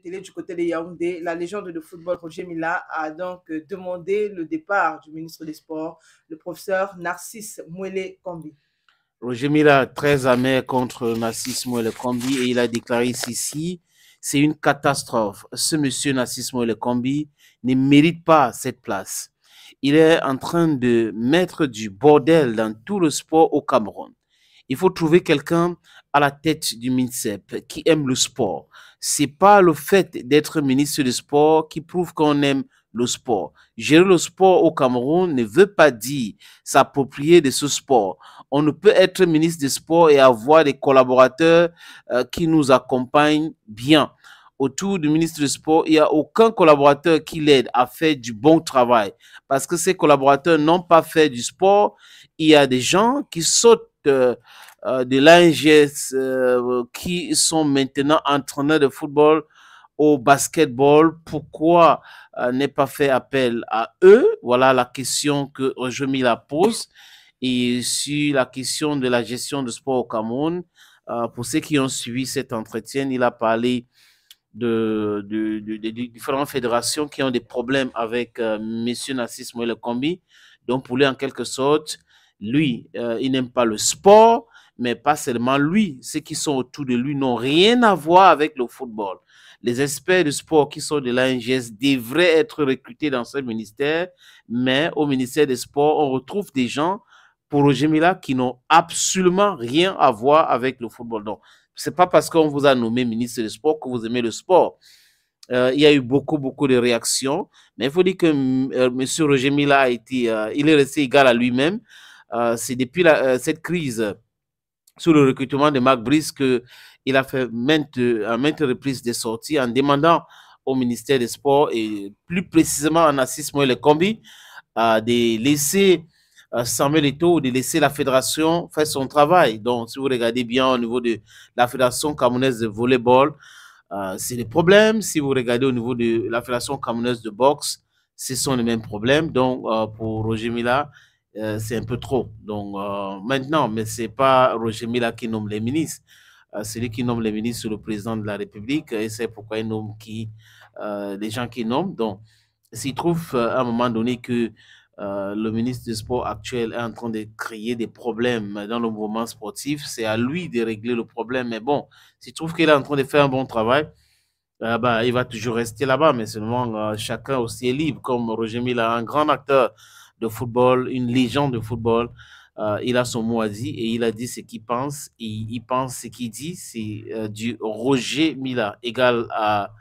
télé du côté de Yaoundé, la légende de football Roger Mila a donc demandé le départ du ministre des Sports, le professeur Narcisse Mouele Kombi. Roger Mila, très amer contre Narcisse Mouele Kombi, et il a déclaré ceci: c'est une catastrophe. Ce monsieur Narcisse Mouele Kombi ne mérite pas cette place. Il est en train de mettre du bordel dans tout le sport au Cameroun. Il faut trouver quelqu'un à la tête du MINSEP qui aime le sport. C'est pas le fait d'être ministre du sport qui prouve qu'on aime le sport. Gérer le sport au Cameroun ne veut pas dire s'approprier de ce sport. On ne peut être ministre des Sports et avoir des collaborateurs qui nous accompagnent bien. Autour du ministre des Sports, il n'y a aucun collaborateur qui l'aide à faire du bon travail parce que ces collaborateurs n'ont pas fait du sport. Il y a des gens qui sautent de l'ANGS qui sont maintenant entraîneurs de football au basketball. Pourquoi n'est pas fait appel à eux? Voilà la question que Roger Mila pose. Et sur la question de la gestion du sport au Cameroun, pour ceux qui ont suivi cet entretien, il a parlé de différentes fédérations qui ont des problèmes avec M. Narcisse Mouele Kombi. Donc, pour lui, en quelque sorte, lui, il n'aime pas le sport, mais pas seulement lui. Ceux qui sont autour de lui n'ont rien à voir avec le football. Les experts du sport qui sont de l'ANGS devraient être recrutés dans ce ministère, mais au ministère des Sports, on retrouve des gens, pour Roger Mila, qui n'ont absolument rien à voir avec le football. Donc, c'est pas parce qu'on vous a nommé ministre des Sports que vous aimez le sport. Il y a eu beaucoup de réactions, mais il faut dire que M. Roger Mila a été, il est resté égal à lui-même. C'est depuis cette crise sur le recrutement de Marc Brice qu'il a fait à maintes reprises des sorties en demandant au ministère des Sports et plus précisément à Narcisse Mouele Kombi de laisser Samuel Eto'o, de laisser la fédération faire son travail. Donc, si vous regardez bien au niveau de la fédération camerounaise de volleyball, c'est des problèmes. Si vous regardez au niveau de la fédération camerounaise de boxe, ce sont les mêmes problèmes. Donc, pour Roger Mila, c'est un peu trop. Donc, maintenant, mais ce n'est pas Roger Mila qui nomme les ministres. Celui qui nomme les ministres, c'est le président de la République. Et c'est pourquoi il nomme les gens qui nomment. Donc, s'il trouve à un moment donné que le ministre des Sports actuel est en train de créer des problèmes dans le mouvement sportif, c'est à lui de régler le problème. Mais bon, s'il trouve qu'il est en train de faire un bon travail, il va toujours rester là-bas. Mais seulement, chacun aussi est libre. Comme Roger Mila, un grand acteur de football, une légende de football, il a son mot à dire et il a dit ce qu'il pense. Et il pense ce qu'il dit, c'est du Roger Mila, égal à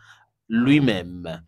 lui-même.